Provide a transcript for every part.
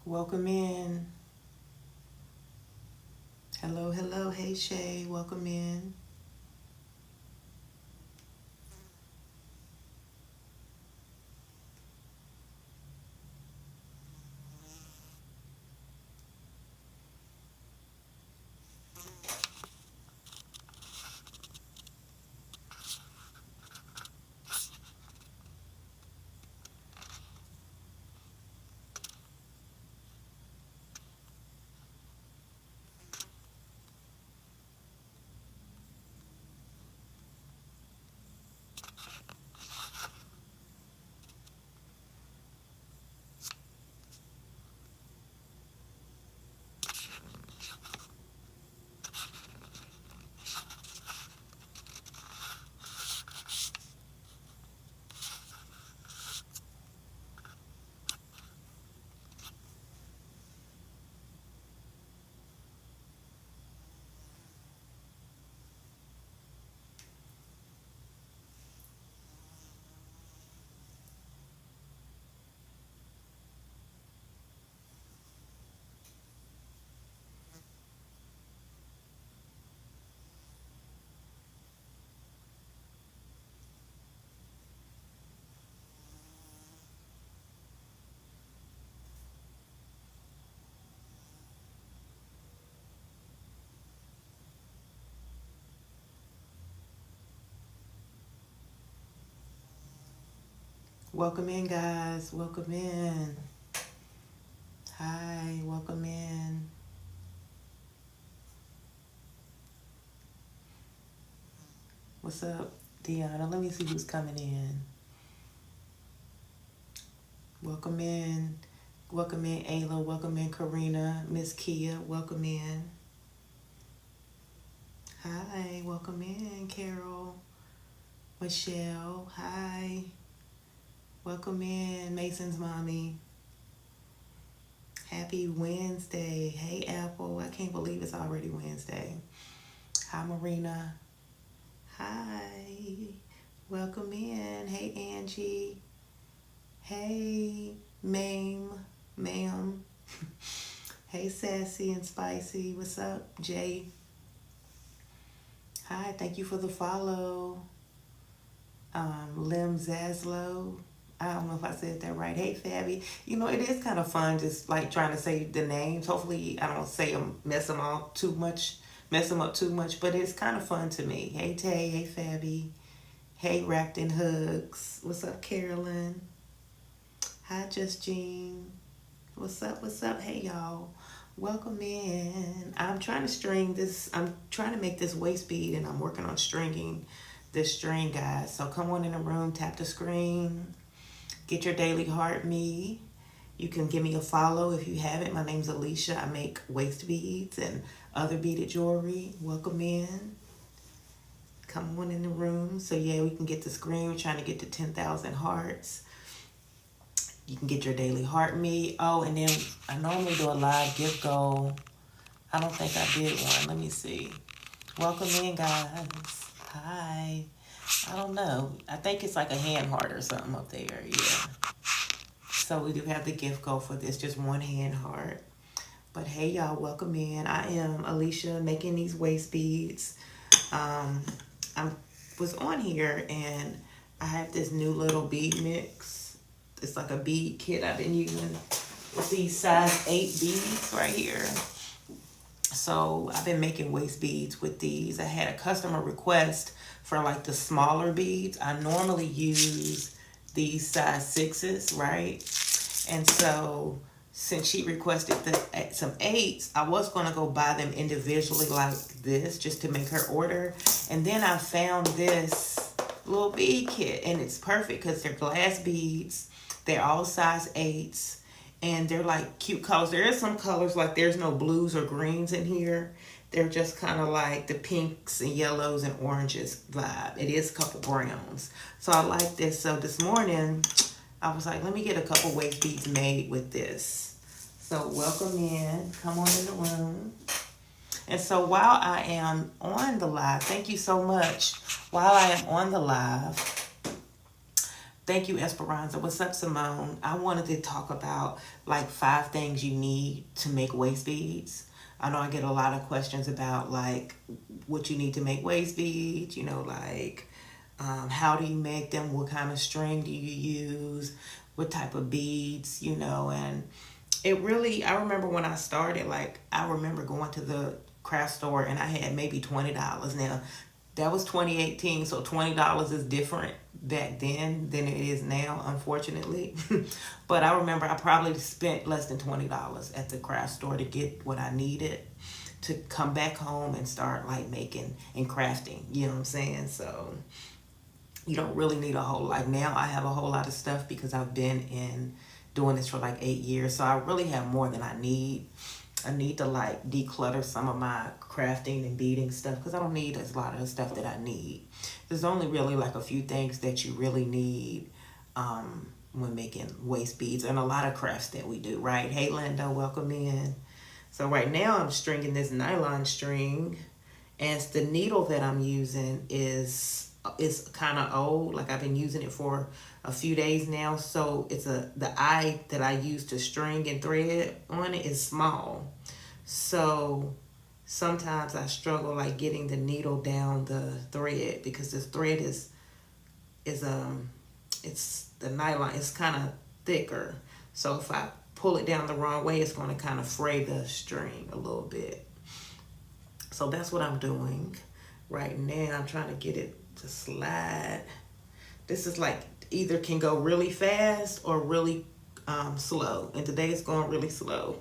Welcome in. Hello, hello. Hey, Shay. Welcome in. Welcome in, guys. Welcome in. Hi. Welcome in. What's up, Deanna? Let me see who's coming in. Welcome in. Welcome in, Ayla. Welcome in, Karina. Miss Kia. Welcome in. Hi. Welcome in, Carol. Michelle. Hi. Welcome in, Mason's mommy. Happy Wednesday. Hey, Apple. I can't believe it's already Wednesday. Hi, Marina. Hi. Welcome in. Hey, Angie. Hey, ma'am. Hey, Sassy and Spicy. What's up, Jay? Hi, thank you for the follow. Lim Zaslow. I don't know if I said that right. Hey, Fabby. It is kind of fun just like trying to say the names. Hopefully, I don't say them, mess them up too much, but it's kind of fun to me. Hey, Tay. Hey, Fabby. Hey, Wrapped in Hugs. What's up, Carolyn? Hi, Just Jean. What's up? What's up? Hey, y'all. Welcome in. I'm trying to string this. I'm trying to make this waist bead, and I'm working on stringing this string, guys. So come on in the room, tap the screen, get your daily heart me. You can give me a follow if you haven't. My name's Alicia. I make waist beads and other beaded jewelry. Welcome in. Come on in the room. So yeah, we can get the screen. We're trying to get to 10,000 hearts. You can get your daily heart me. Oh, and then I normally do a live gift goal. I don't think I did one. Let me see. Welcome in, guys. Hi. I don't know. I think it's like a hand heart or something up there. Yeah. So we do have the gift goal for this. Just one hand heart. But hey, y'all. Welcome in. I am Alicia making these waist beads. I was on here and I have this new little bead mix. It's like a bead kit I've been using with these size 8 beads right here. So I've been making waist beads with these. I had a customer request for like the smaller beads. I normally use these size 6s, right? And so since she requested some 8s, I was going to go buy them individually like this just to make her order. And then I found this little bead kit, and it's perfect because they're glass beads. They're all size 8s, and they're like cute colors. There is some colors, like there's no blues or greens in here. They're just kind of like the pinks and yellows and oranges vibe. It is a couple browns. So I like this. So this morning, I was like, let me get a couple waist beads made with this. So welcome in. Come on in the room. And so while I am on the live, thank you so much. While I am on the live, Thank you, Esperanza. What's up, Simone? I wanted to talk about like 5 things you need to make waist beads. I know I get a lot of questions about like what you need to make waist beads, like how do you make them? What kind of string do you use? What type of beads, and it really, I remember when I started, like, I remember going to the craft store and I had maybe $20. Now, that was 2018, so $20 is different back then than it is now, unfortunately. But I remember I probably spent less than $20 at the craft store to get what I needed to come back home and start like making and crafting, you know what I'm saying? So you don't really need a whole lot. Now I have a whole lot of stuff because I've been in doing this for like 8 years. So I really have more than I need. I need to like declutter some of my crafting and beading stuff because I don't need a lot of the stuff that I need. There's only really like a few things that you really need when making waist beads and a lot of crafts that we do, right? Hey Linda, welcome in. So right now I'm stringing this nylon string, and the needle that I'm using is kind of old. Like I've been using it for a few days now, so the eye that I use to string and thread on it is small, so sometimes I struggle like getting the needle down the thread because this thread is it's the nylon, it's kind of thicker, so if I pull it down the wrong way it's going to kind of fray the string a little bit. So that's what I'm doing right now. I'm trying to get it to slide. This is like either can go really fast or really slow, and today it's going really slow.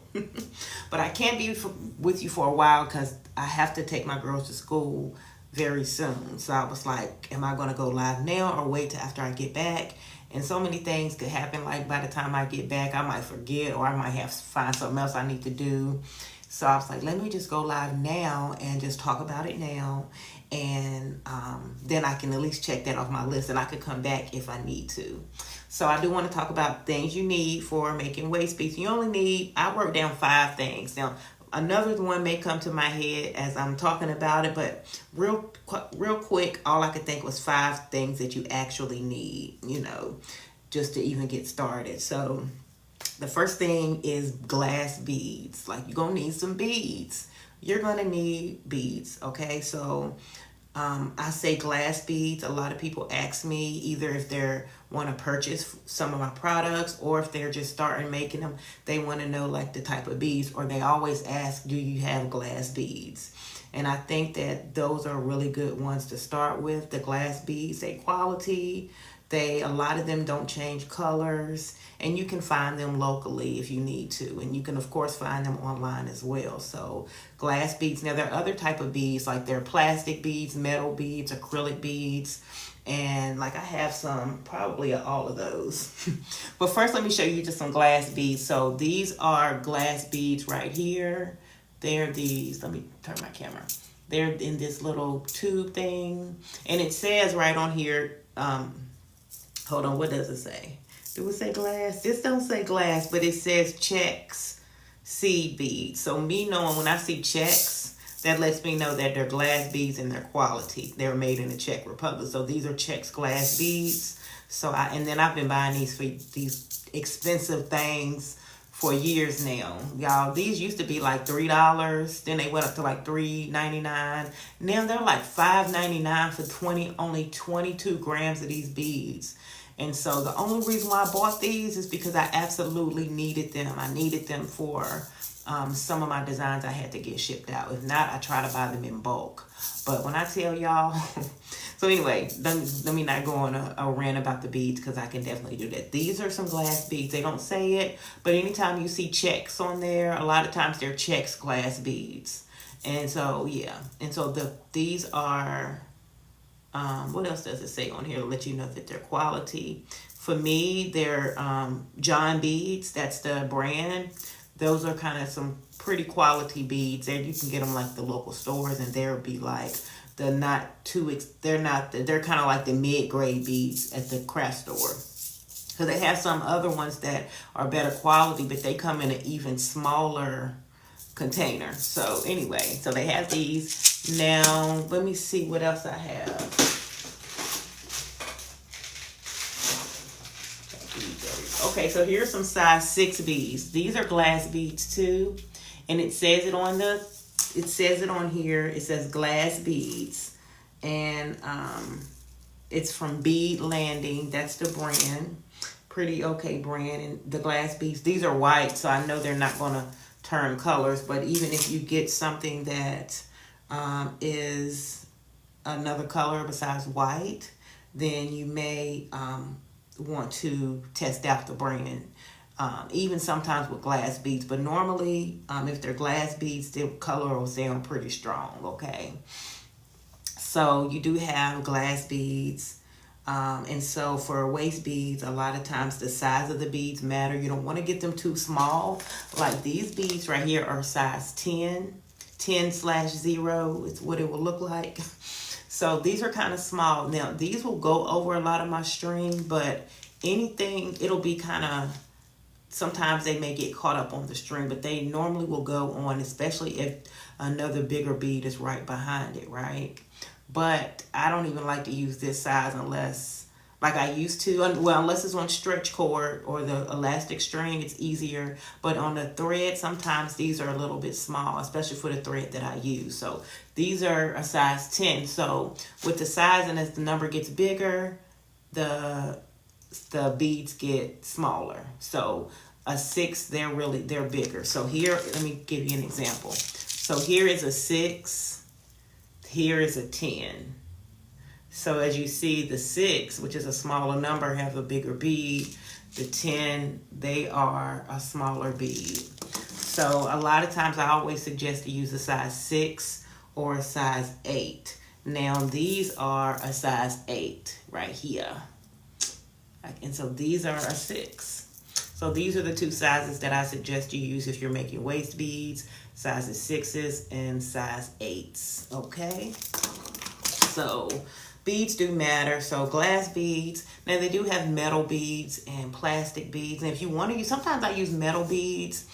But I can't be with you for a while because I have to take my girls to school very soon. So I was like, am I going to go live now or wait till after I get back? And so many things could happen, like by the time I get back I might forget, or I might have to find something else I need to do. So I was like, let me just go live now and just talk about it now. And then I can at least check that off my list and I could come back if I need to. So I do want to talk about things you need for making waist beads. You only need, I wrote down 5 things. Now, another one may come to my head as I'm talking about it, but real quick, all I could think was 5 things that you actually need, just to even get started. So the first thing is glass beads. Like, you're going to need some beads. You're going to need beads, okay? So I say glass beads. A lot of people ask me either if they want to purchase some of my products or if they're just starting making them. They want to know like the type of beads, or they always ask, do you have glass beads? And I think that those are really good ones to start with. The glass beads, they quality. A lot of them don't change colors, and you can find them locally if you need to, and you can of course find them online as well. So glass beads. Now there are other type of beads, like there are plastic beads, metal beads, acrylic beads, and like I have some, probably all of those. But first let me show you just some glass beads. So these are glass beads right here. They're these, let me turn my camera. They're in this little tube thing, and it says right on here, hold on, what does it say? Do it say glass? This don't say glass, but it says Czechs seed beads. So me knowing when I see Czechs, that lets me know that they're glass beads and they're quality. They're made in the Czech Republic. So these are Czechs glass beads. So and then I've been buying these expensive things for years now. Y'all, these used to be like $3. Then they went up to like $3.99. Now they're like $5.99 for only 22 grams of these beads. And so the only reason why I bought these is because I absolutely needed them. I needed them for some of my designs I had to get shipped out. If not, I try to buy them in bulk. But when I tell y'all, so anyway, let me not go on a rant about the beads because I can definitely do that. These are some glass beads. They don't say it, but anytime you see Czechs on there, a lot of times they're Czechs glass beads. And so, yeah. And so these are, what else does it say on here to let you know that they're quality? For me, they're John Beads. That's the brand. Those are kind of some pretty quality beads. There you can get them like the local stores, and they'll be like they're kind of like the mid-grade beads at the craft store. Because they have some other ones that are better quality, but they come in an even smaller container. So anyway, so they have these. Now let me see what else I have. Okay, so here's some size 6 beads. These are glass beads too, and it says it on here. It says glass beads, and it's from Bead Landing. That's the brand. Pretty okay brand. And the glass beads, these are white, so I know they're not gonna turn colors. But even if you get something that is another color besides white, then you may want to test out the brand. Even sometimes with glass beads, but normally if they're glass beads, the color will sound pretty strong. Okay, so you do have glass beads, and so for waist beads, a lot of times the size of the beads matter. You don't want to get them too small. Like these beads right here are size 10/0 is what it will look like. So these are kind of small. Now these will go over a lot of my string, but anything, it'll be kind of, sometimes they may get caught up on the string, but they normally will go on, especially if another bigger bead is right behind it, right? But I don't even like to use this size unless, like I used to, well, unless it's on stretch cord or the elastic string, it's easier. But on the thread, sometimes these are a little bit small, especially for the thread that I use. So these are a size 10. So with the size, and as the number gets bigger, the beads get smaller. So a 6, they're bigger. So here, let me give you an example. So here is a 6, here is a 10. So as you see, the 6, which is a smaller number, have a bigger bead. The 10, they are a smaller bead. So a lot of times I always suggest to use a size 6 or a size 8. Now these are a size 8 right here. And so these are a 6. So these are the two sizes that I suggest you use if you're making waist beads, sizes 6s and size 8s, okay? So beads do matter. So glass beads, now they do have metal beads and plastic beads. And if you want to use, sometimes I use metal beads,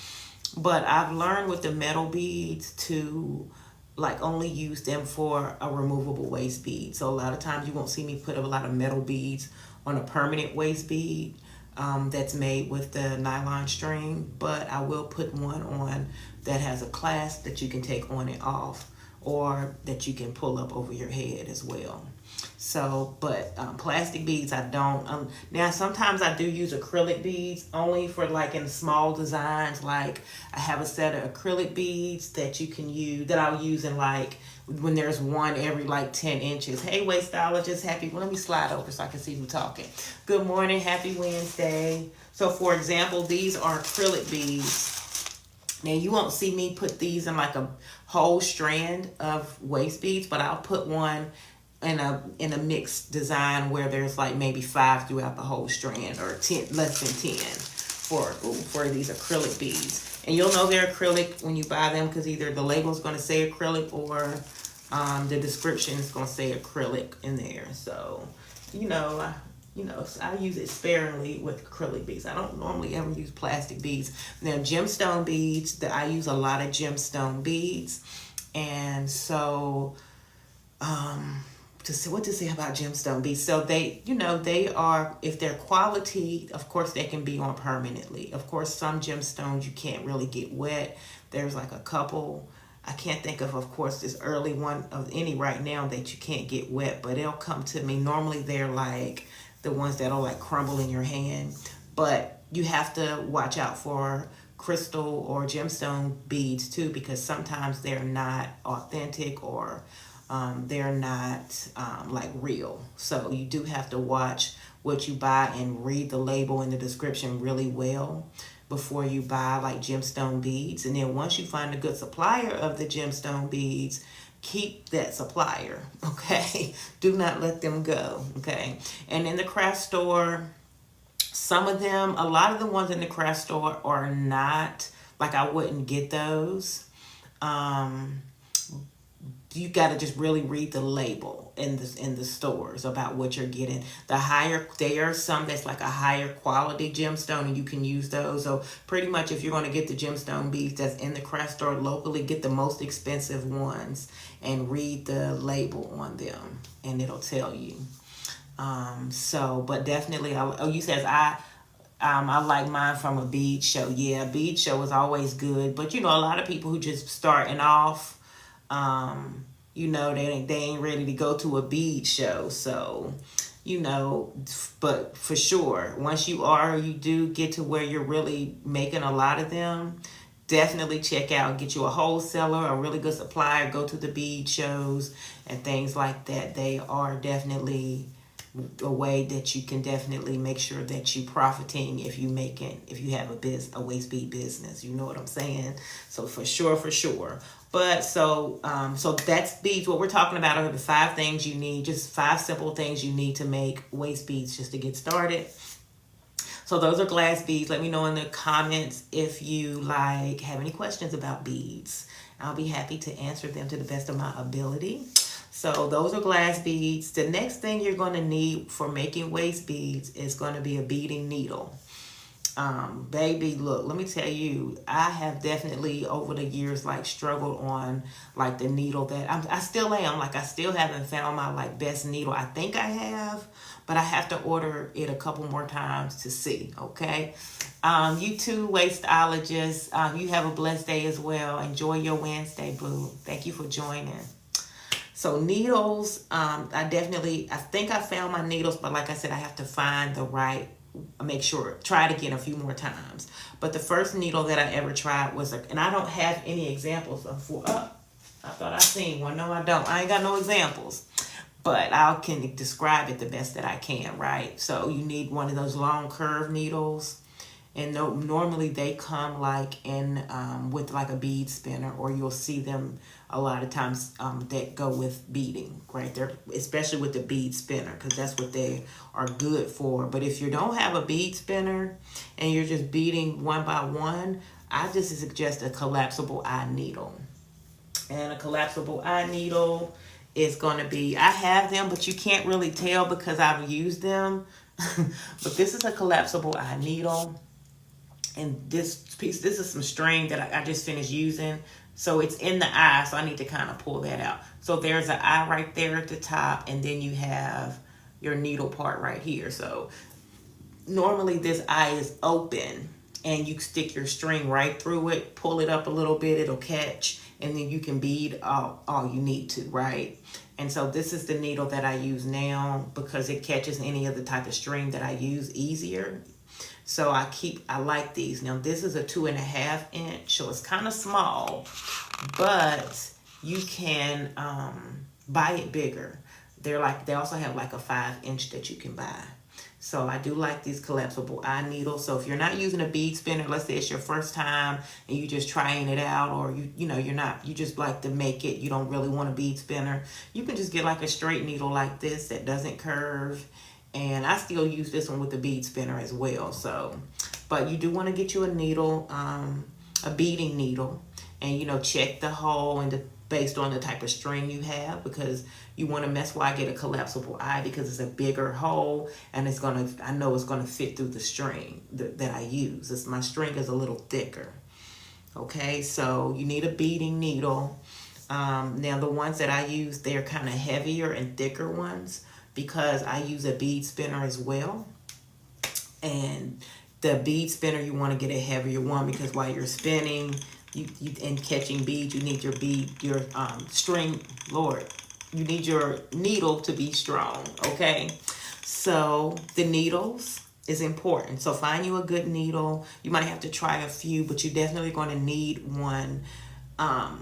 but I've learned with the metal beads to like only use them for a removable waist bead. So a lot of times you won't see me put a lot of metal beads on a permanent waist bead that's made with the nylon string, but I will put one on that has a clasp that you can take on and off, or that you can pull up over your head as well. So, but plastic beads, I don't. Now, sometimes I do use acrylic beads only for like in small designs. Like I have a set of acrylic beads that you can use, that I'll use in like when there's one every like 10 inches. Hey, waistologist, well, let me slide over so I can see who's talking. Good morning, happy Wednesday. So for example, these are acrylic beads. Now you won't see me put these in like a whole strand of waist beads, but I'll put one in a mixed design where there's like maybe 5 throughout the whole strand, or 10, less than 10 for these acrylic beads. And you'll know they're acrylic when you buy them, because either the label is going to say acrylic or the description is going to say acrylic in there. So, I use it sparingly with acrylic beads. I don't normally ever use plastic beads. Now, gemstone beads, I use a lot of gemstone beads. And so, what to say about gemstone beads? So they are, if they're quality, of course they can be on permanently. Of course, some gemstones you can't really get wet. There's like a couple, I can't think of course, this early one of any right now that you can't get wet, but it'll come to me. Normally they're like the ones that'll like crumble in your hand, but you have to watch out for crystal or gemstone beads too, because sometimes they're not authentic, or they're not like real. So you do have to watch what you buy and read the label and the description really well before you buy like gemstone beads. And then once you find a good supplier of the gemstone beads, keep that supplier, okay? Do not let them go, okay? And in the craft store, some of them, a lot of the ones in the craft store are not, like I wouldn't get those. You got to just really read the label in the stores about what you're getting. There are some that's like a higher quality gemstone, and you can use those. So pretty much if you're going to get the gemstone beads that's in the craft store locally, get the most expensive ones and read the label on them, and it'll tell you. But definitely, you says I like mine from a bead show. Yeah, bead show is always good. But, you know, a lot of people who just starting off, you know, they ain't ready to go to a bead show. So, you know, but for sure, once you are, you do get to where you're really making a lot of them, definitely check out, get you a wholesaler, a really good supplier, go to the bead shows and things like that. They are definitely a way that you can definitely make sure that you profiting if you have a waist bead business. You know what I'm saying? So for sure. But so that's beads. What we're talking about are the 5 things you need, just 5 simple things you need to make waist beads just to get started. So those are glass beads. Let me know in the comments if you have any questions about beads. I'll be happy to answer them to the best of my ability. So those are glass beads. The next thing you're going to need for making waist beads is going to be a beading needle. Baby, look, let me tell you, I have definitely over the years struggled on the needle that I still am. I still haven't found my best needle. I think I have, but I have to order it a couple more times to see. Okay. You too, waistologists. You have a blessed day as well. Enjoy your Wednesday, boo. Thank you for joining. So needles, I think I found my needles, but like I said, I have to find the right, try it again a few more times. But the first needle that I ever tried was, and I don't have any examples of, I thought I seen one. No, I don't. I ain't got no examples, but I can describe it the best that I can, right? So you need one of those long curved needles. And normally they come with a bead spinner, or you'll see them a lot of times that go with beading, right? They're especially with the bead spinner, because that's what they are good for. But if you don't have a bead spinner and you're just beading one by one, I just suggest a collapsible eye needle. And a collapsible eye needle is going to be, I have them, but you can't really tell because I've used them. But this is a collapsible eye needle. And this is some string that I just finished using. So it's in the eye, so I need to kind of pull that out. So there's an eye right there at the top, and then you have your needle part right here. So normally this eye is open, and you stick your string right through it, pull it up a little bit, it'll catch, and then you can bead all you need to, right? And so this is the needle that I use now because it catches any other type of string that I use easier. So I like these. Now this is a 2.5 inch, so it's kind of small, but you can buy it bigger. They also have a 5 inch that you can buy. So I do like these collapsible eye needles. So if you're not using a bead spinner, let's say it's your first time and you just trying it out, or you just like to make it, you don't really want a bead spinner, you can just get a straight needle like this that doesn't curve. And I still use this one with the bead spinner as well. So, but you do want to get you a needle, a beading needle, and check the hole and based on the type of string you have, because you want to mess why I get a collapsible eye, because it's a bigger hole and I know it's gonna fit through the string that I use. My string is a little thicker. Okay, so you need a beading needle. Now the ones that I use, they're kind of heavier and thicker ones, because I use a bead spinner as well. And the bead spinner, you want to get a heavier one, because while you're spinning and catching beads, you need your string, Lord, you need your needle to be strong, okay? So the needles is important. So find you a good needle. You might have to try a few, but you're definitely going to need one. I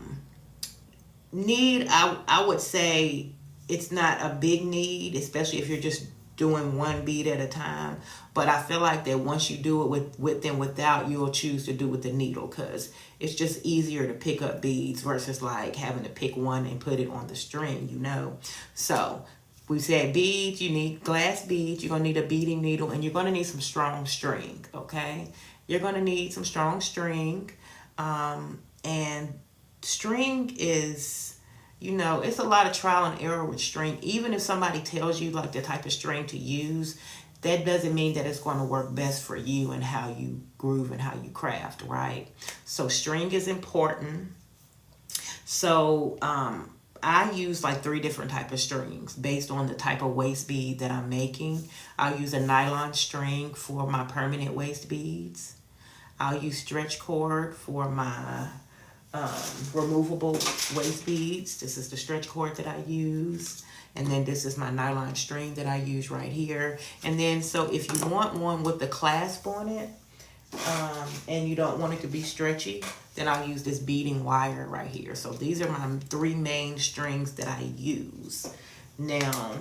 would say, it's not a big need, especially if you're just doing one bead at a time. But I feel like that once you do it with and without, you'll choose to do with the needle, because it's just easier to pick up beads versus having to pick one and put it on the string, So we said beads, you need glass beads, you're going to need a beading needle, and you're going to need some strong string, okay? You're going to need some strong string. And string is... it's a lot of trial and error with string. Even if somebody tells you the type of string to use, that doesn't mean that it's going to work best for you and how you groove and how you craft, right? So string is important. So I use like 3 different type of strings based on the type of waist bead that I'm making. I'll use a nylon string for my permanent waist beads. I'll use stretch cord for my removable waist beads. This is the stretch cord that I use. And then this is my nylon string that I use right here. And then, so if you want one with the clasp on it, and you don't want it to be stretchy, then I'll use this beading wire right here. So these are my 3 main strings that I use. Now,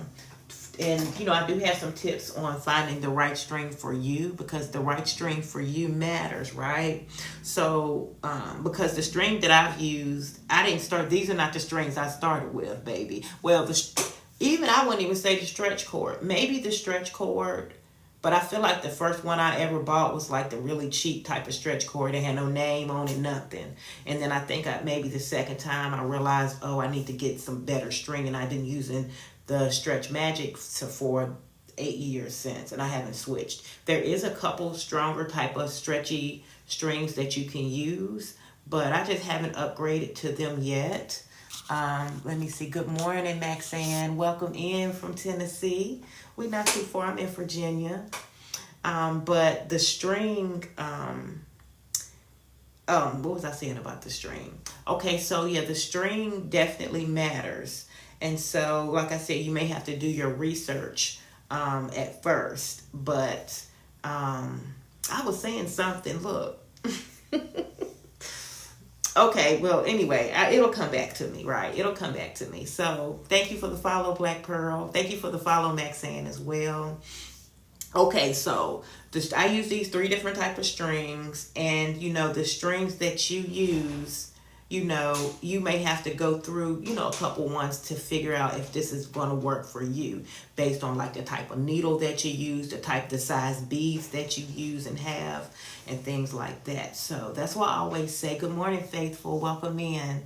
and you know, I do have some tips on finding the right string for you, because the right string for you matters, right? So because the string that I've used, I didn't start, these are not the strings I started with, baby. Well, even I wouldn't even say the stretch cord, maybe the stretch cord, but I feel like the first one I ever bought was like the really cheap type of stretch cord. It had no name on it, nothing. And then I think maybe the second time I realized, oh, I need to get some better string, and I've been using the Stretch Magic for 8 years since, and I haven't switched. There is a couple stronger type of stretchy strings that you can use, but I just haven't upgraded to them yet. Let me see. Good morning, Maxanne. Welcome in from Tennessee. We're not too far. I'm in Virginia. But the string, what was I saying about the string? Okay, so yeah, the string definitely matters. And so, like I said, you may have to do your research at first. But I was saying something. Look. Okay, well, anyway, it'll come back to me, right? It'll come back to me. So thank you for the follow, Black Pearl. Thank you for the follow, Maxanne, as well. Okay, so I use these 3 different type of strings, and you know, the strings that you use, you know, you may have to go through, you know, a couple ones to figure out if this is going to work for you, based on like the type of needle that you use, the size beads that you use and have, and things like that. So that's why I always say, good morning, Faithful, welcome in.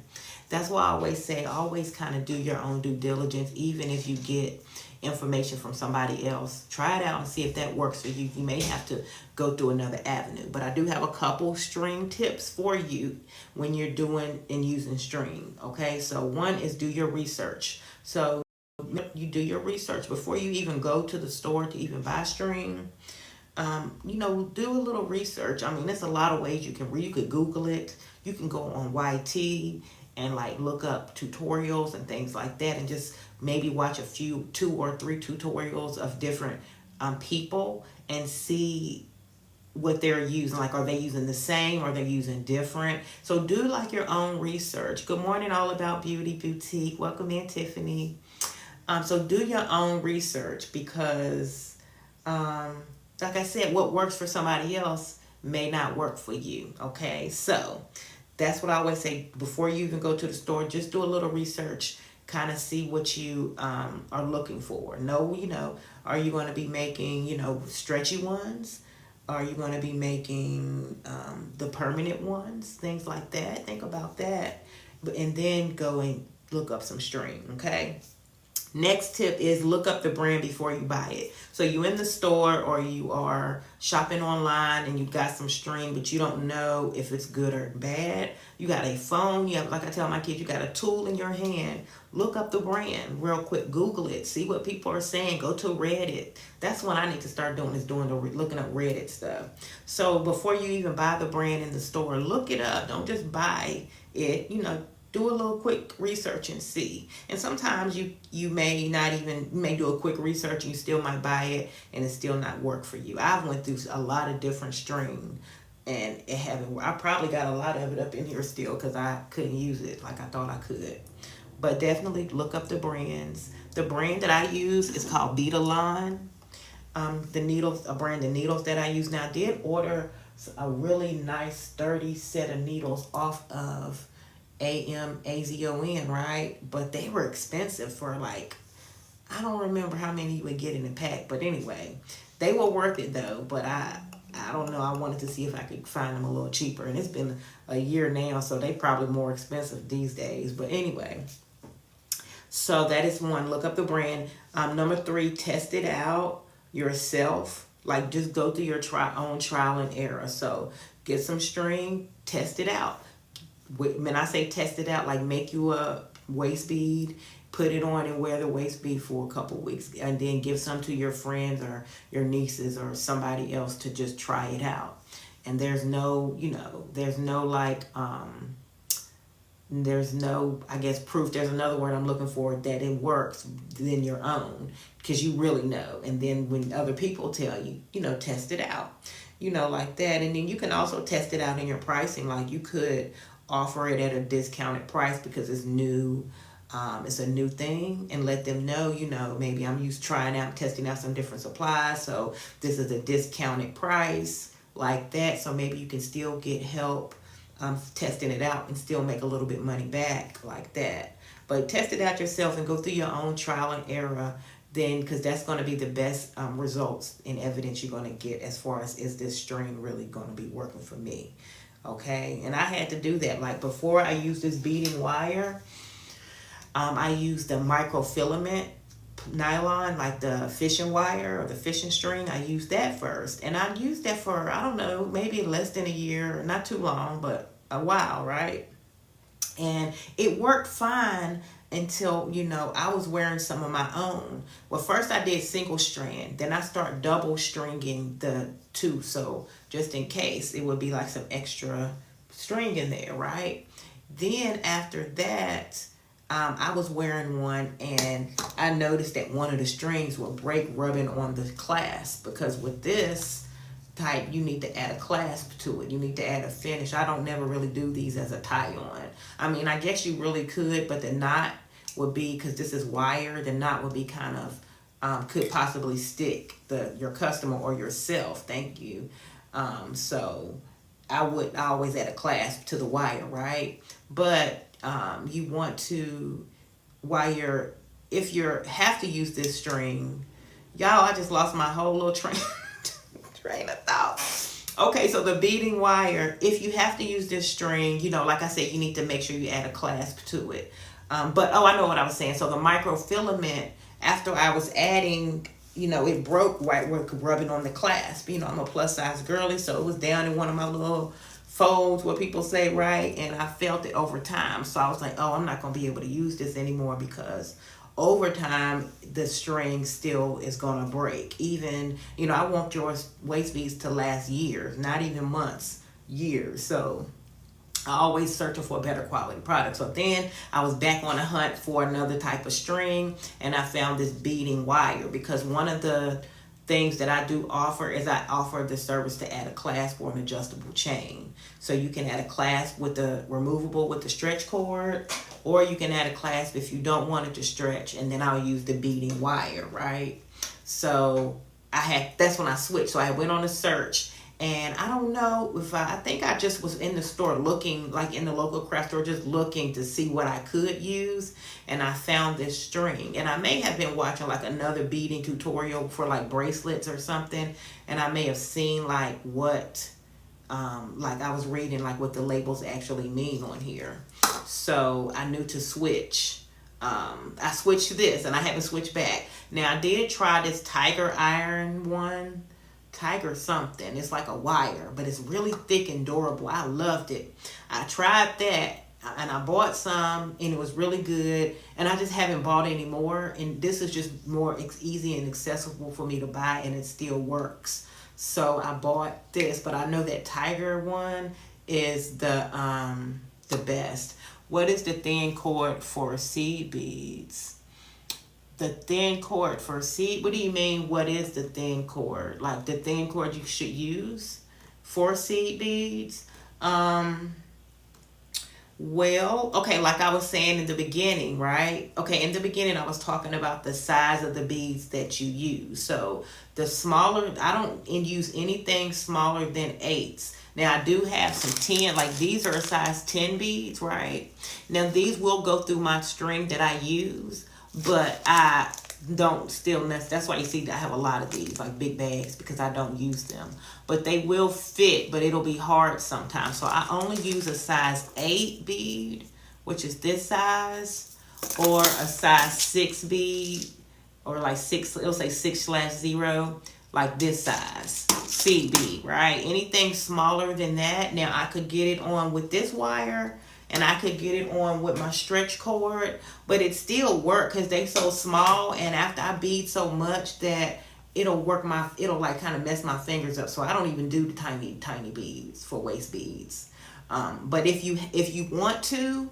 That's why I always say, always kind of do your own due diligence, even if you get information from somebody else. Try it out and see if that works for you. You may have to go through another avenue, but I do have a couple string tips for you when you're doing and using string. Okay, so one is do your research. So you do your research before you even go to the store to even buy string. You know, do a little research. I mean, there's a lot of ways you can read. You could Google it. You can go on YT and like look up tutorials and things like that, and just maybe watch a few 2 or 3 tutorials of different people and see what they're using. Like, are they using the same, or are they using different? So do like your own research. Good morning, All About Beauty Boutique. Welcome in, Tiffany. So do your own research, because like I said, what works for somebody else may not work for you. Okay, so that's what I always say. Before you even go to the store, just do a little research, kind of see what you are looking for. You know, are you going to be making, you know, stretchy ones? Are you going to be making the permanent ones? Things like that. Think about that. And then go and look up some string, okay? Next tip is look up the brand before you buy it. So you in the store or you are shopping online and you got some string, but you don't know if it's good or bad. You got a phone. You have, like I tell my kids, you got a tool in your hand. Look up the brand real quick. Google it. See what people are saying. Go to Reddit. That's what I need to start doing, is looking up Reddit stuff. So before you even buy the brand in the store, look it up. Don't just buy it. You know, do a little quick research and see. And sometimes you may do a quick research and you still might buy it and it still not work for you. I've went through a lot of different string and it haven't worked. I probably got a lot of it up in here still because I couldn't use it like I thought I could. But definitely look up the brands. The brand that I use is called Beadalon. The brand of needles that I use now, I did order a really nice sturdy set of needles off of Amazon, right? But they were expensive for like, I don't remember how many you would get in a pack, but anyway, they were worth it though. But I don't know, I wanted to see if I could find them a little cheaper, and it's been a year now, so they probably more expensive these days. But anyway, so that is one. Look up the brand. Number 3, test it out yourself. Like, just go through your own trial and error. So get some string, test it out. When I say test it out, like make you a waist bead, put it on and wear the waist bead for a couple weeks, and then give some to your friends or your nieces or somebody else to just try it out. And there's no, there's no like, there's no, I guess, proof. There's another word I'm looking for, that it works than your own, because you really know. And then when other people tell you, test it out, like that. And then you can also test it out in your pricing. Like, you could offer it at a discounted price because it's new. It's a new thing, and let them know, maybe I'm trying out, testing out some different supplies. So this is a discounted price, like that. So maybe you can still get help testing it out and still make a little bit money back, like that. But test it out yourself and go through your own trial and error, then, because that's going to be the best results and evidence you're going to get as far as, is this string really going to be working for me? Okay. And I had to do that. Like, before I used this beading wire, I used the microfilament nylon, like the fishing wire or the fishing string. I used that first, and I used that for, I don't know, maybe less than a year, not too long, but a while, right? And it worked fine until, I was wearing some of my own. Well, first I did single strand, then I start double stringing the two, so just in case, it would be like some extra string in there, right? Then after that, I was wearing one, and I noticed that one of the strings would break rubbing on the clasp, because with this type, you need to add a clasp to it. You need to add a finish. I don't never really do these as a tie-on. I mean, I guess you really could, but the knot would be, because this is wire, the knot would be kind of, could possibly stick your customer or yourself. Thank you. So I would always add a clasp to the wire, right? But you want to, if you have to use this string, y'all, I just lost my whole little train of thought. Okay, so the beading wire, if you have to use this string, like I said, you need to make sure you add a clasp to it. But I know what I was saying. So the microfilament, after I was adding, it broke right where it could rub it on the clasp. I'm a plus size girly, so it was down in one of my little folds, what people say, right? And I felt it over time. So I was like, oh, I'm not going to be able to use this anymore, because over time, the string still is going to break. Even, I want your waist beads to last years, not even months, years. So I always searching for a better quality product. So then I was back on a hunt for another type of string, and I found this beading wire, because one of the things that I do offer is I offer the service to add a clasp or an adjustable chain. So you can add a clasp with the removable with the stretch cord, or you can add a clasp if you don't want it to stretch, and then I'll use the beading wire, right? So that's when I switched. So I went on a search, and I don't know if I think I just was in the store looking, like in the local craft store, just looking to see what I could use. And I found this string, and I may have been watching like another beading tutorial for like bracelets or something. And I may have seen like what, like I was reading like what the labels actually mean on here. So I knew to switch. I switched to this, and I haven't switched back. Now I did try this tiger iron one. Tiger something. It's like a wire, but it's really thick and durable. I loved it. I tried that, and I bought some, and it was really good, and I just haven't bought any more. And this is just more easy and accessible for me to buy, and it still works. So I bought this, but I know that tiger one is the best. What is the thin cord for seed beads? The thin cord for seed, what do you mean? What is the thin cord? Like the thin cord you should use for seed beads? Well, okay, like I was saying in the beginning, right? Okay, in the beginning I was talking about the size of the beads that you use. So the smaller, I don't use anything smaller than 8s. Now I do have some 10, like these are a size 10 beads, right? Now these will go through my string that I use, but I don't still that's why you see I have a lot of these, like big bags, because I don't use them. But they will fit, but it'll be hard sometimes. So I only use a size 8 bead, which is this size, or a size 6 bead, or like 6, it'll say 6/0, like this size seed bead, right? Anything smaller than that, now I could get it on with this wire, and I could get it on with my stretch cord, but it still work because they so small, and after I bead so much that it'll like kind of mess my fingers up, so I don't even do the tiny beads for waist beads. But if you want to,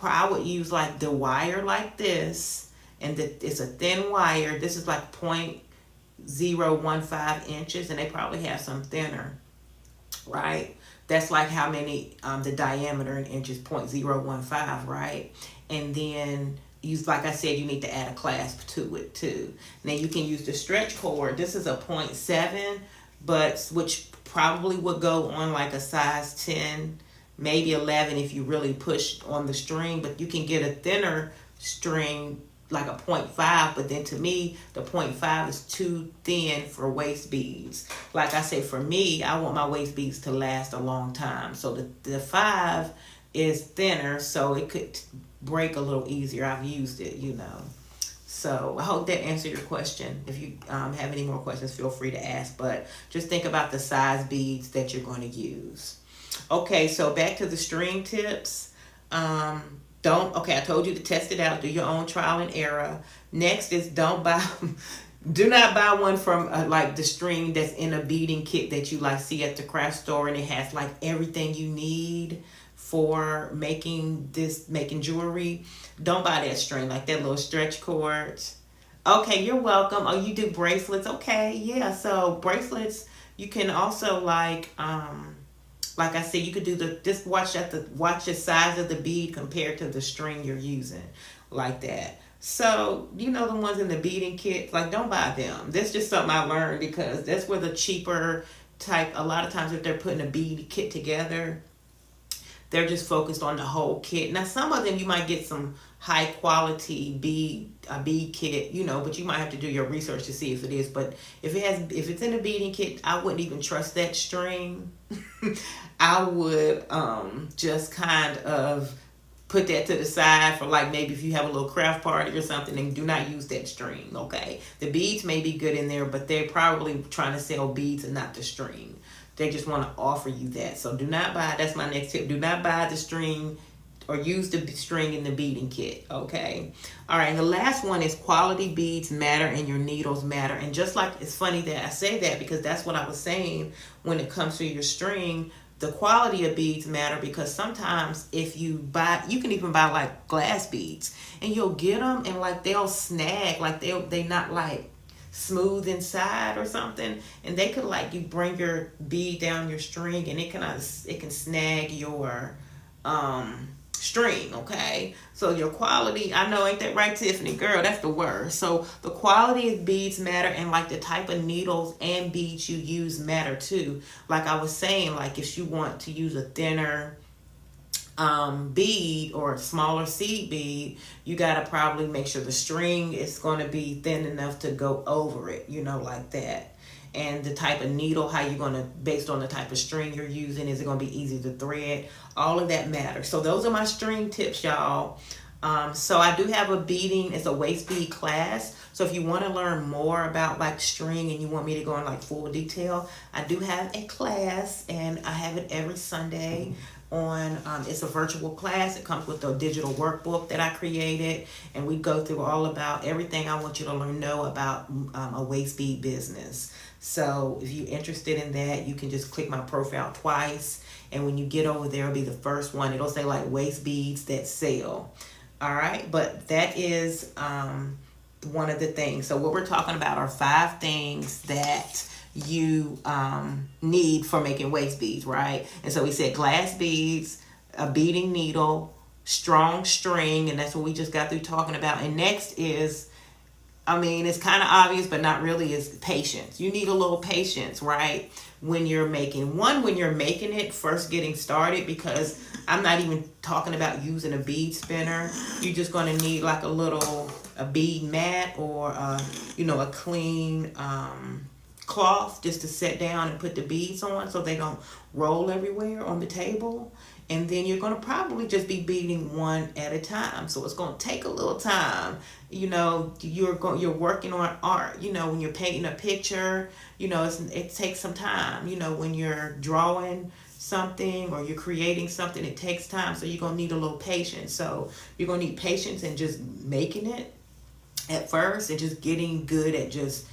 I would use like the wire like this, and it's a thin wire. This is like 0.015 inches, and they probably have some thinner, right? That's like how many, the diameter in inches, 0.015, right? And then like I said, you need to add a clasp to it too. Now you can use the stretch cord. This is a 0.7, but which probably would go on like a size 10, maybe 11 if you really push on the string, but you can get a thinner string like a 0.5, but then to me the 0.5 is too thin for waist beads. Like I say, for me, I want my waist beads to last a long time, so the 5 is thinner, so it could break a little easier. I've used it, so I hope that answered your question. If you have any more questions, feel free to ask, but just think about the size beads that you're going to use. Okay, so back to the string tips. I told you to test it out, do your own trial and error. Next is do not buy one from like the string that's in a beading kit that you like see at the craft store, and it has like everything you need for making jewelry. Don't buy that string, like that little stretch cords. Okay, you're welcome. Oh, you do bracelets? Okay, yeah. So bracelets, you can also like I said, you could do just watch the size of the bead compared to the string you're using, like that. So, the ones in the beading kit, like, don't buy them. That's just something I learned, because that's where the cheaper type, a lot of times if they're putting a bead kit together, they're just focused on the whole kit. Now, some of them you might get some high quality bead kit, but you might have to do your research to see if it is. But if it's in a beading kit, I wouldn't even trust that string. I would just kind of put that to the side for like maybe if you have a little craft party or something, and do not use that string, okay? The beads may be good in there, but they're probably trying to sell beads and not the string. They just want to offer you that. So do not buy, that's my next tip. Do not buy the string or use the string in the beading kit, okay? All right, and the last one is quality beads matter and your needles matter. And just like, it's funny that I say that, because that's what I was saying when it comes to your string. The quality of beads matter, because sometimes if you can even buy like glass beads, and you'll get them and like they'll snag, like they not like smooth inside or something, and they could like, you bring your bead down your string and it can snag your string, okay? So your quality, I know, ain't that right, Tiffany? Girl, that's the word. So the quality of beads matter, and like the type of needles and beads you use matter too. Like I was saying, like if you want to use a thinner bead or a smaller seed bead, you got to probably make sure the string is going to be thin enough to go over it, like that. And the type of needle, how you're going to, based on the type of string you're using, is it going to be easy to thread? All of that matters. So those are my string tips, y'all. So I do have it's a waist bead class. So if you want to learn more about like string and you want me to go in like full detail, I do have a class, and I have it every Sunday on, it's a virtual class. It comes with a digital workbook that I created, and we go through all about everything I want you to know about a waist bead business. So if you're interested in that, you can just click my profile twice, and when you get over there, it'll be the first one. It'll say like waist beads that sell. All right, but that is one of the things. So what we're talking about are 5 things that you need for making waist beads, right? And so we said glass beads, a beading needle, strong string, and that's what we just got through talking about. And next is, it's kind of obvious, but not really, is patience. You need a little patience, right? When you're making it, first getting started, because I'm not even talking about using a bead spinner. You're just going to need like a bead mat, or, a clean cloth just to set down and put the beads on so they don't roll everywhere on the table. And then you're going to probably just be beading one at a time. So it's going to take a little time. You're working on art. When you're painting a picture, it takes some time. When you're drawing something or you're creating something, it takes time. So you're going to need a little patience. So you're going to need patience in just making it at first and just getting good at just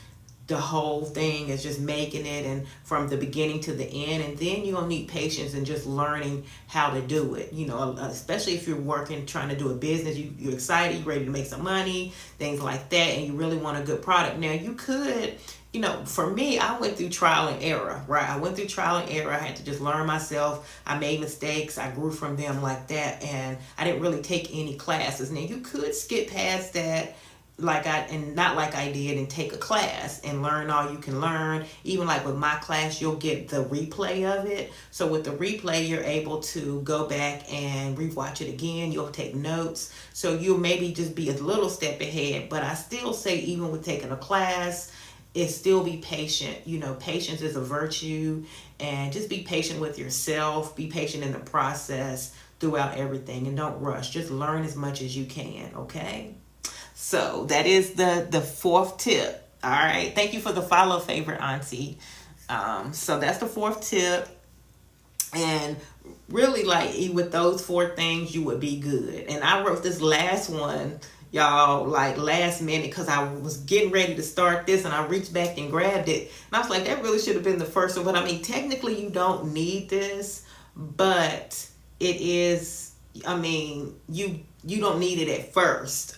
the whole thing is just making it and from the beginning to the end. And then you're gonna need patience and just learning how to do it, especially if you're working trying to do a business. You're excited, you're ready to make some money, things like that, and you really want a good product. Now you could, for me, I went through trial and error, right? I went through trial and error. I had to just learn myself. I made mistakes, I grew from them like that, and I didn't really take any classes. Now you could skip past that, not like I did, and take a class and learn all you can learn. Even like with my class, you'll get the replay of it. So with the replay, you're able to go back and rewatch it again. You'll take notes. So you'll maybe just be a little step ahead. But I still say, even with taking a class, it's still be patient. Patience is a virtue, and just be patient with yourself. Be patient in the process throughout everything, and don't rush. Just learn as much as you can, okay? So that is the fourth tip. All right. Thank you for the follow, favorite auntie. So that's the fourth tip. And really, with those four things, you would be good. And I wrote this last one, y'all, last minute, because I was getting ready to start this and I reached back and grabbed it. And I was like, that really should have been the first one. But I mean, technically you don't need this, but it is, you don't need it at first.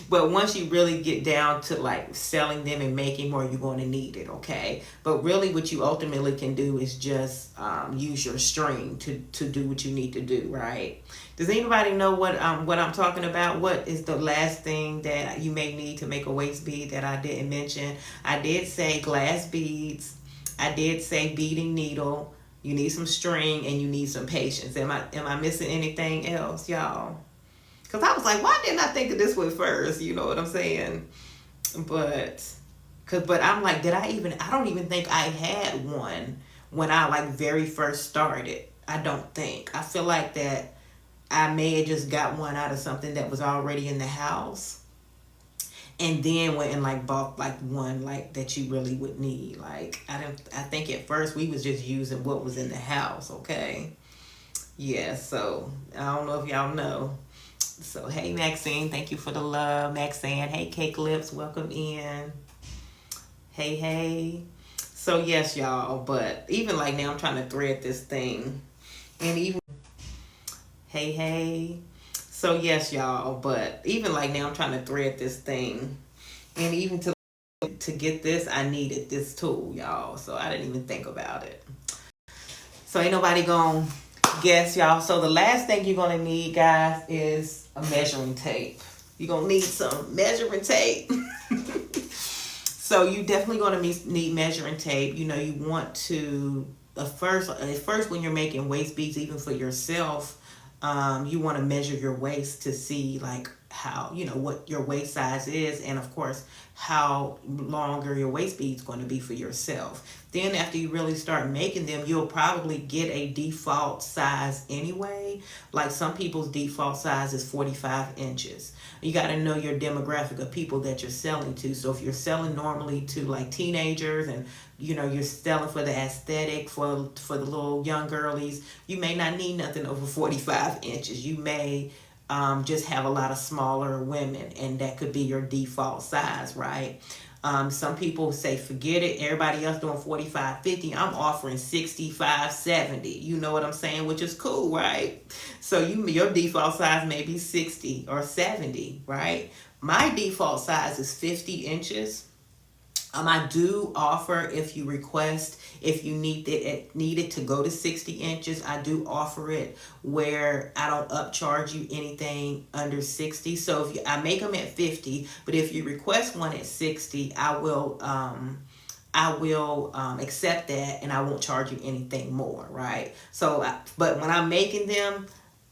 But once you really get down to selling them and making more, you're going to need it, okay? But really what you ultimately can do is just use your string to do what you need to do, right? Does anybody know what I'm talking about? What is the last thing that you may need to make a waist bead that I didn't mention? I did say glass beads. I did say beading needle. You need some string and you need some patience. Am I missing anything else, y'all? Because I was like, why didn't I think of this one first? You know what I'm saying? But I'm like, I don't even think I had one when I very first started. I don't think. I feel like that I may have just got one out of something that was already in the house. And then went and bought one that you really would need. I think at first we was just using what was in the house, okay? Yeah, so I don't know if y'all know. So hey Maxine, thank you for the love. Maxine, hey Cake Lips, welcome in. Hey. So yes, y'all, but even now I'm trying to thread this thing. And even hey. So yes, y'all, but even now I'm trying to thread this thing. And even to get this, I needed this tool, y'all. So I didn't even think about it. So ain't nobody gonna guess, y'all. So the last thing you're gonna need, guys, is a measuring tape. You're gonna need some measuring tape. So you definitely gonna need measuring tape. You want to, at first when you're making waist beads, even for yourself, you want to measure your waist to see how, what your waist size is, and of course how longer your waist bead is going to be for yourself. Then after you really start making them, you'll probably get a default size anyway. Some people's default size is 45 inches. You got to know your demographic of people that you're selling to. So if you're selling normally to teenagers, and you're selling for the aesthetic, for the little young girlies, you may not need nothing over 45 inches. You may just have a lot of smaller women, and that could be your default size, right? Some people say, forget it. Everybody else doing 45, 50. I'm offering 65, 70. You know what I'm saying? Which is cool, right? So your default size may be 60 or 70, right? My default size is 50 inches. I do offer, if you request, if you need it to go to 60 inches, I do offer it where I don't upcharge you anything under 60. So I make them at 50, but if you request one at 60, I will accept that, and I won't charge you anything more, right? So, but when I'm making them,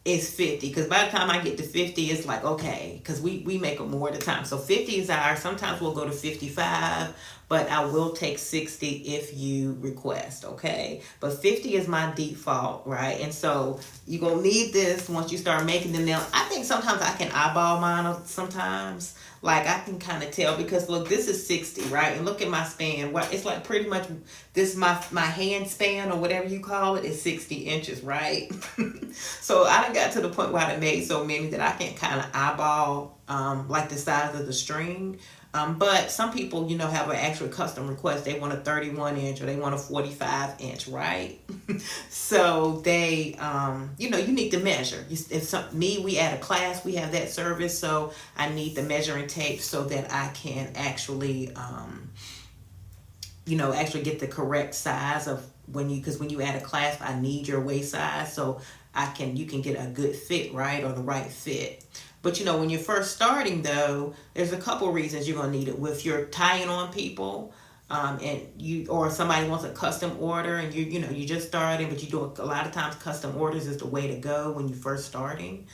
it's 50, because by the time I get to 50, it's okay, because we make them more at a time. So 50 is ours. Sometimes we'll go to 55, but I will take 60 if you request, okay? But 50 is my default, right? And so you're going to need this once you start making them. Now, I think sometimes I can eyeball mine sometimes. Like, I can kind of tell because, look, this is 60, right? And look at my span. Well, it's like pretty much this, my hand span or whatever you call it is 60 inches, right? So I done got to the point where I made so many that I can kind of eyeball like the size of the string. But some people, you know, have an actual custom request. They want a 31 inch or they want a 45 inch, right? So they, you know, you need to measure. We at a class, we have that service. So I need the measuring tape so that I can actually, you know, actually get the correct size of because when you add a clasp, I need your waist size so you can get a good fit, right? Or the right fit. But, you know, when you're first starting, though, there's a couple reasons you're going to need it. If you're tying on people or somebody wants a custom order and you just starting, but you do a lot of times custom orders is the way to go when you're first starting,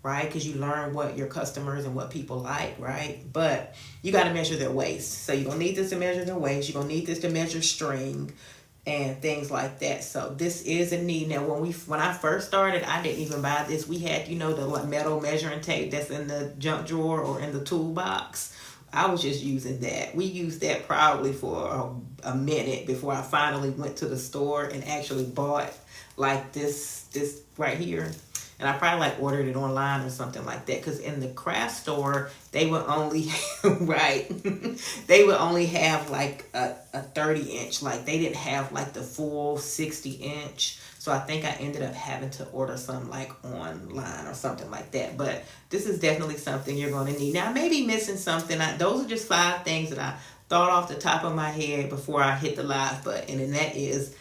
right? Because you learn what your customers and what people like, right? But you got to measure their waist. So you're going to need this to measure their waist. You're going to need this to measure string and things like that. So this is a need. Now, when I first started, I didn't even buy this. We had, you know, the metal measuring tape that's in the junk drawer or in the toolbox. I was just using that. We used that probably for a minute before I finally went to the store and actually bought like this right here. And I probably like ordered it online or something like that. Because in the craft store, they would only, right, they would only have like a 30 inch. Like they didn't have like the full 60 inch. So I think I ended up having to order some like online or something like that. But this is definitely something you're going to need. Now I may be missing something. Those are just 5 things that I thought off the top of my head before I hit the live button. And that is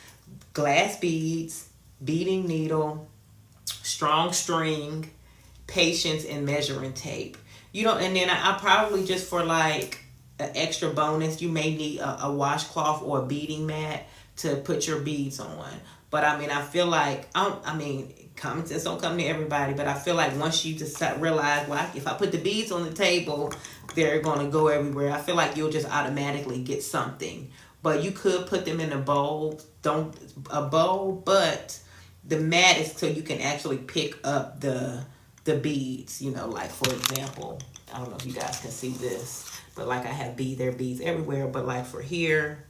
glass beads, beading needle, strong string, patience, and measuring tape. And then I probably just for like an extra bonus, you may need a washcloth or a beading mat to put your beads on. But I mean, I feel like, common sense don't come to everybody, but I feel like once you just realize, well, if I put the beads on the table, they're going to go everywhere. I feel like you'll just automatically get something. But you could put them in a bowl, but the mat is so you can actually pick up the beads, you know, like for example, I don't know if you guys can see this, but like I have beads everywhere, but like for here,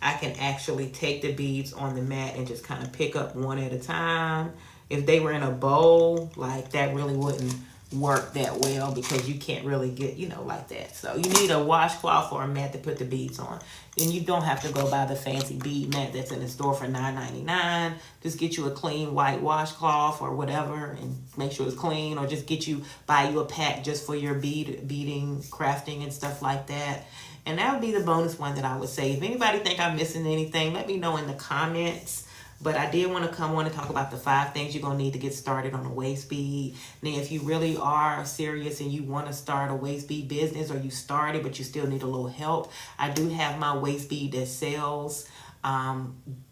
I can actually take the beads on the mat and just kind of pick up one at a time. If they were in a bowl, like that really wouldn't work that well because you can't really get, you know, like that. So you need a washcloth or a mat to put the beads on. And you don't have to go buy the fancy bead mat that's in the store for $9.99. Just get you a clean white washcloth or whatever and make sure it's clean, or just buy you a pack just for your beading, crafting and stuff like that. And that would be the bonus one that I would say. If anybody think I'm missing anything, let me know in the comments. But I did want to talk about the 5 things you're going to need to get started on a waist bead. Now, if you really are serious and you want to start a waist bead business, or you started but you still need a little help, I do have my waist bead that sells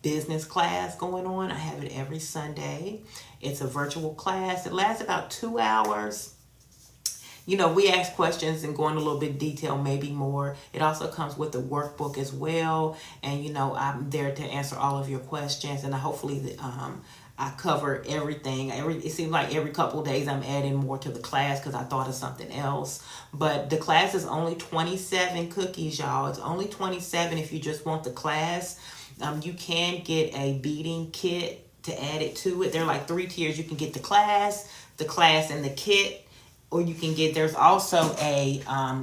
business class going on. I have it every Sunday. It's a virtual class. It lasts about 2 hours. You know, we ask questions and go into a little bit of detail, maybe more. It also comes with a workbook as well. And, you know, I'm there to answer all of your questions. And hopefully I cover everything. It seems like every couple of days I'm adding more to the class because I thought of something else. But the class is only 27 cookies, y'all. It's only 27 if you just want the class. You can get a beading kit to add it to it. There are like 3 tiers. You can get the class and the kit. Or you can get, there's also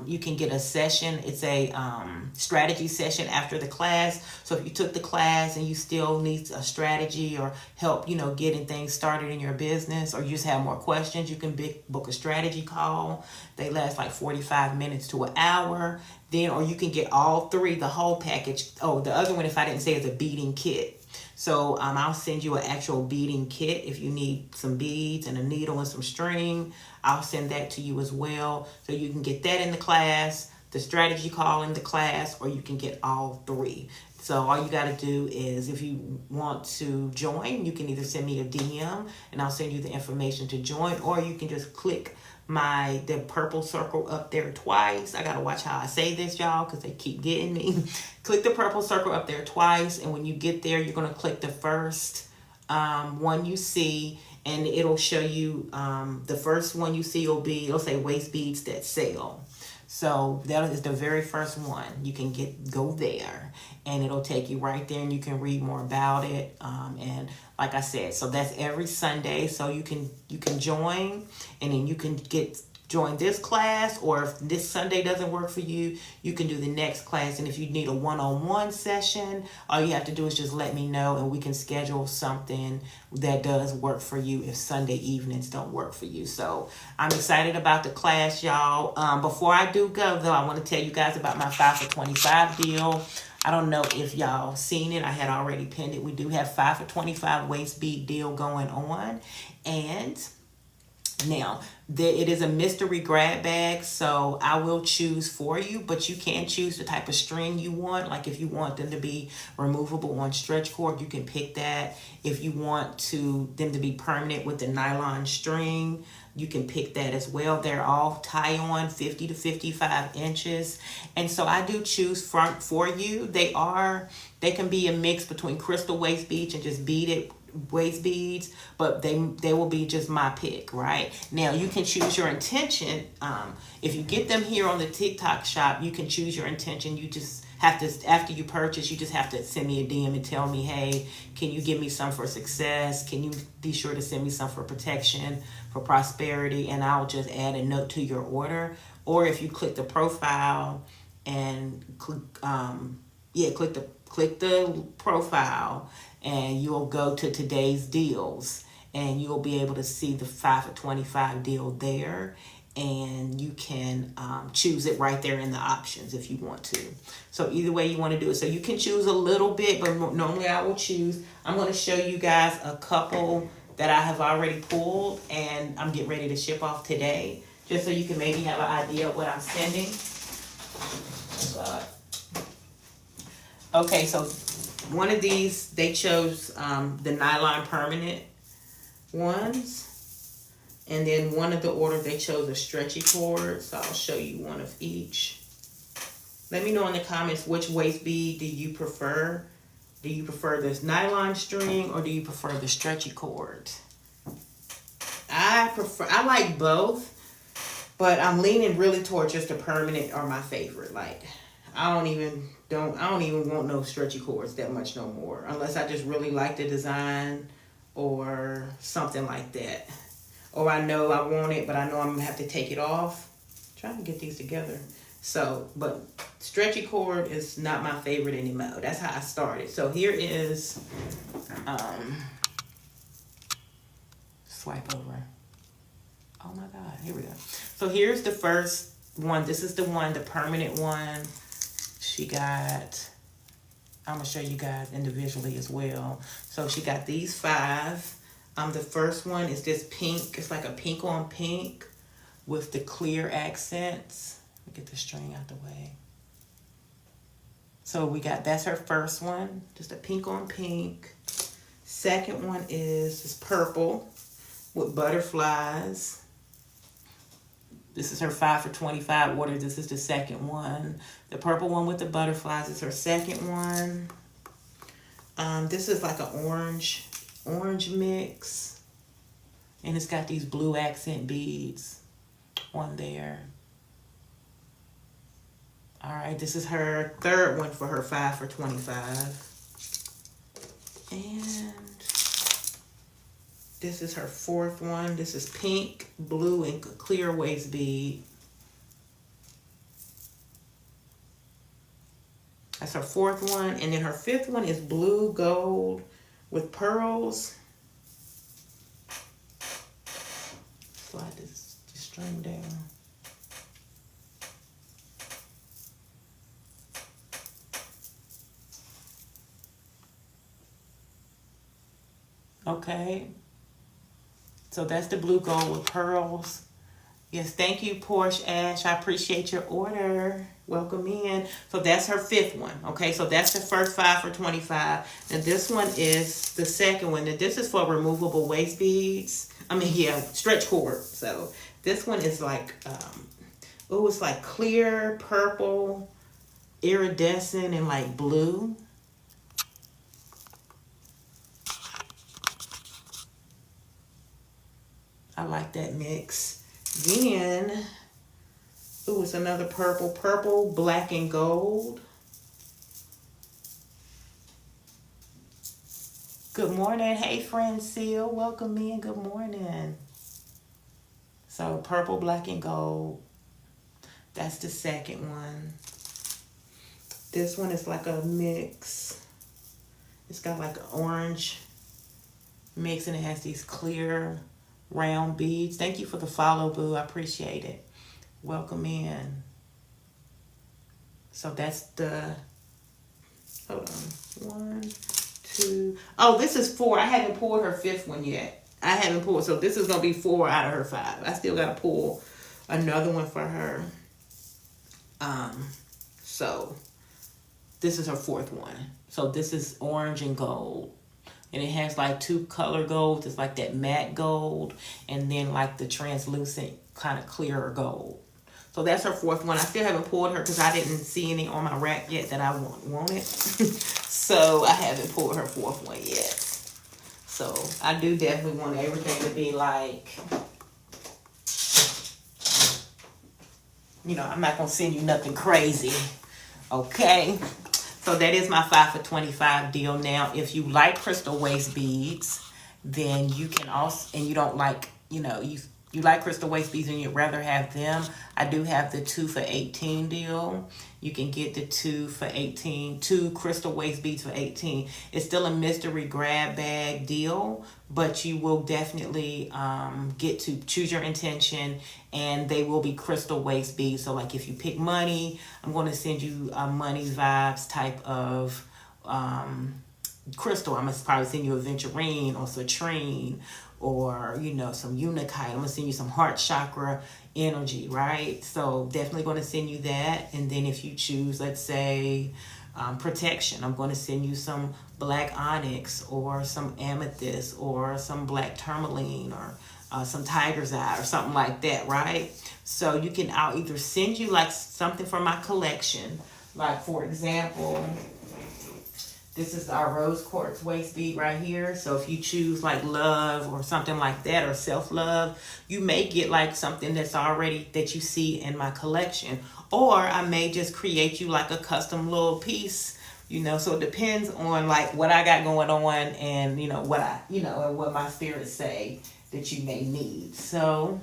you can get a session. It's a strategy session after the class. So if you took the class and you still need a strategy or help, you know, getting things started in your business, or you just have more questions, you can book a strategy call. They last like 45 minutes to an hour. Or you can get all 3, the whole package. Oh, the other one, if I didn't say, is a beading kit. So I'll send you an actual beading kit if you need some beads and a needle and some string. I'll send that to you as well. So you can get that in the class, the strategy call in the class, or you can get all 3. So all you got to do is, if you want to join, you can either send me a DM and I'll send you the information to join, or you can just click the purple circle up there twice. I gotta watch how I say this, y'all, because they keep getting me. Click the purple circle up there twice, and when you get there, you're gonna click the first one you see, and it'll show you the first one you see it'll say waist beads that sell. So that is the very first one. You can go there, and it'll take you right there, and you can read more about it. And like I said, so that's every Sunday. So you can join, and then you can join this class, or if this Sunday doesn't work for you, you can do the next class. And if you need a one-on-one session, all you have to do is just let me know, and we can schedule something that does work for you if Sunday evenings don't work for you. So I'm excited about the class, y'all. Before I do go, though, I want to tell you guys about my 5 for 25 deal. I don't know if y'all seen it. I had already pinned it. We do have 5 for 25 waist bead deal going on. And now, it is a mystery grab bag, so I will choose for you, but you can choose the type of string you want. Like if you want them to be removable on stretch cord, you can pick that. If you want them to be permanent with the nylon string, you can pick that as well. They're all tie-on 50 to 55 inches. And so I do choose front for you. They can be a mix between crystal waist beads and just beaded waist beads, but they will be just my pick. Right now, you can choose your intention. If you get them here on the TikTok shop, you can choose your intention. You just have to, after you purchase, you just have to send me a DM and tell me, hey, can you give me some for success? Can you be sure to send me some for protection, for prosperity? And I'll just add a note to your order. Or if you click the profile and click the profile, and you'll go to today's deals, and you'll be able to see the 5 for 25 deal there, and you can choose it right there in the options if you want to. So either way you want to do it. So you can choose a little bit, but normally I will choose. I'm going to show you guys a couple that I have already pulled, and I'm getting ready to ship off today, just so you can maybe have an idea of what I'm sending. Okay, so one of these, they chose the nylon permanent ones. And then one of the orders, they chose a stretchy cord. So I'll show you one of each. Let me know in the comments, which waist bead do you prefer? Do you prefer this nylon string, or do you prefer the stretchy cord? I like both, but I'm leaning really towards just the permanent are my favorite. Like, I don't even want no stretchy cords that much no more, unless I just really like the design or something like that. Or I know I want it, but I know I'm gonna have to take it off. I'm trying to get these together. So, but stretchy cord is not my favorite anymore. That's how I started. So here is, swipe over. Oh my God, here we go. So here's the first one. This is the one, the permanent one. She got, I'm going to show you guys individually as well. So she got these 5. The first one is this pink. It's like a pink on pink with the clear accents. Let me get the string out the way. So that's her first one. Just a pink on pink. Second one is this purple with butterflies. This is her 5 for 25 order. This is the second one. The purple one with the butterflies is her second one. This is like an orange mix. And it's got these blue accent beads on there. All right, this is her third one for her 5 for 25. And this is her fourth one. This is pink, blue, and clear waist bead. That's her fourth one. And then her fifth one is blue gold with pearls. Slide this string down. Okay. So that's the blue gold with pearls. Yes, thank you, Porsche Ash. I appreciate your order. Welcome in. So that's her fifth one. Okay, so that's the first 5 for 25. And this one is the second one. And this is for removable waist beads. Stretch cord. So This one is like, oh, it's like clear purple, iridescent, and like blue. I like that mix. Then, ooh, it's another purple, black, and gold. Good morning. Hey, friend Seal. Welcome in. Good morning. So, purple, black, and gold. That's the second one. This one is like a mix. It's got like an orange mix, and it has these clear round beads. Thank you for the follow, boo. I appreciate it. Welcome in. So that's the, hold on, 1, 2. Oh, this is 4. I haven't pulled her 5th one yet. I haven't pulled, so this is gonna be 4 out of her 5. I still gotta pull another one for her. So this is her 4th one. So this is orange and gold. And it has like 2 color golds. It's like that matte gold. And then like the translucent kind of clearer gold. So that's her 4th one. I still haven't pulled her because I didn't see any on my rack yet that I wanted. So I haven't pulled her 4th one yet. So I do definitely want everything to be like, you know, I'm not going to send you nothing crazy. Okay. So that is my 5 for 25 deal. Now, if you like crystal waist beads, then you can also, and you don't like, you know, you like crystal waist beads and you'd rather have them, I do have the 2 for 18 deal. You can get the 2 for 18, 2 crystal waist beads for 18. It's still a mystery grab bag deal, but you will definitely get to choose your intention, and they will be crystal waist beads. So like if you pick money, I'm going to send you a money vibes type of crystal. I'm going to probably send you a aventurine or citrine, or, you know, some unakite. I'm going to send you some heart chakra energy, right? So definitely going to send you that. And then if you choose, let's say, protection, I'm going to send you some black onyx or some amethyst or some black tourmaline or some tiger's eye or something like that, right? So you can, I'll either send you like something from my collection. Like, for example, this is our rose quartz waist bead right here. So if you choose like love or something like that, or self-love, you may get like something that's already, that you see in my collection. Or I may just create you like a custom little piece, you know. So it depends on like what I got going on, and you know what I, you know, and what my spirits say that you may need. So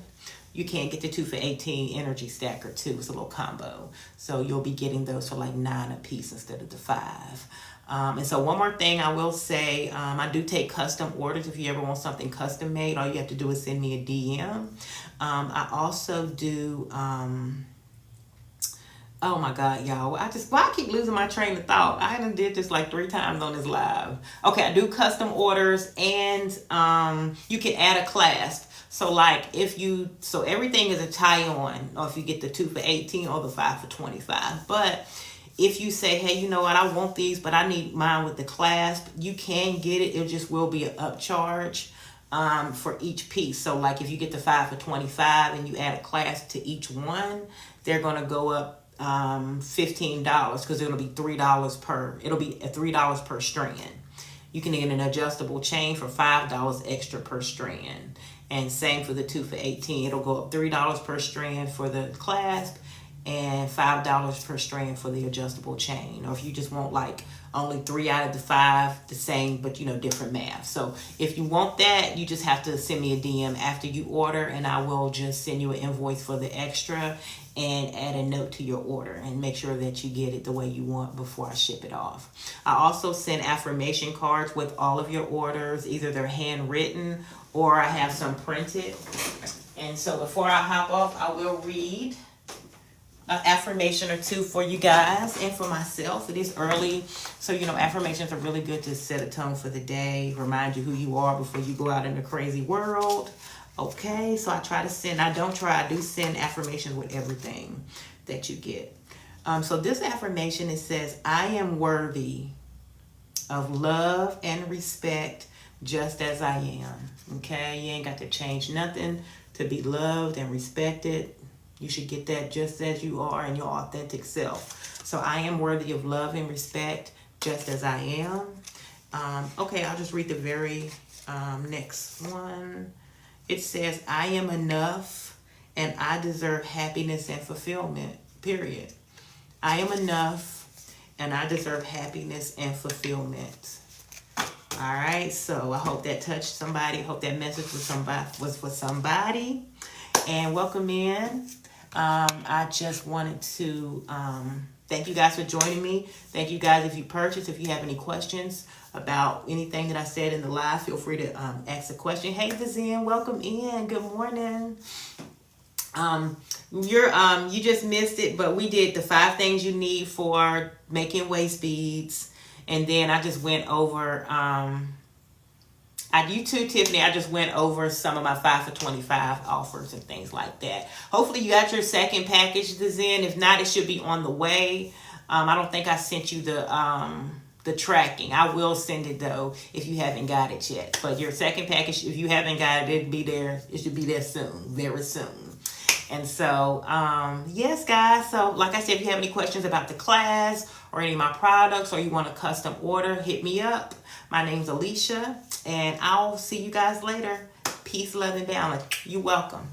you can get the 2 for 18 energy stacker too. It's a little combo. So you'll be getting those for like 9 a piece instead of the 5. And so one more thing I will say, I do take custom orders. If you ever want something custom made, all you have to do is send me a DM. I also do, oh my God, y'all. Why I keep losing my train of thought? I done did this like 3 times on this live. Okay, I do custom orders, and you can add a clasp. So like so everything is a tie-on, or if you get the 2 for 18 or the 5 for 25. But if you say, hey, you know what, I want these, but I need mine with the clasp, you can get it. It just will be an upcharge for each piece. So like if you get the 5 for 25 and you add a clasp to each one, they're going to go up $15, because it'll be $3 per, it'll be $3 per strand. You can get an adjustable chain for $5 extra per strand. And same for the 2 for 18. It'll go up $3 per strand for the clasp, and $5 per strand for the adjustable chain. Or if you just want like only 3 out of the 5, the same, but you know, different math. So if you want that, you just have to send me a DM after you order, and I will just send you an invoice for the extra and add a note to your order and make sure that you get it the way you want before I ship it off. I also send affirmation cards with all of your orders. Either they're handwritten or I have some printed. And so before I hop off, I will read an affirmation or 2 for you guys and for myself. It is early, so you know, affirmations are really good to set a tone for the day, remind you who you are before you go out in the crazy world. Okay, so I do send affirmations with everything that you get. So this affirmation, it says, I am worthy of love and respect just as I am. Okay, you ain't got to change nothing to be loved and respected. You should get that just as you are in your authentic self. So I am worthy of love and respect just as I am. Okay, I'll just read the very next one. It says, I am enough and I deserve happiness and fulfillment, period. I am enough and I deserve happiness and fulfillment. All right, so I hope that touched somebody. I hope that message was for somebody. And welcome in. I just wanted to thank you guys for joining me. Thank you guys if you purchased. If you have any questions about anything that I said in the live, feel free to ask a question. Hey, Vizian, welcome in. Good morning. You just missed it, but we did the 5 things you need for making waist beads. And then I just went over, you too, Tiffany. I just went over some of my 5 for 25 offers and things like that. Hopefully you got your second package in. If not, it should be on the way. I don't think I sent you the tracking. I will send it though if you haven't got it yet. But your second package, if you haven't got it, it'll be there. It should be there soon, very soon. And so, yes, guys. So, like I said, if you have any questions about the class or any of my products, or you want a custom order, hit me up. My name's Alicia, and I'll see you guys later. Peace, love, and balance. You're welcome.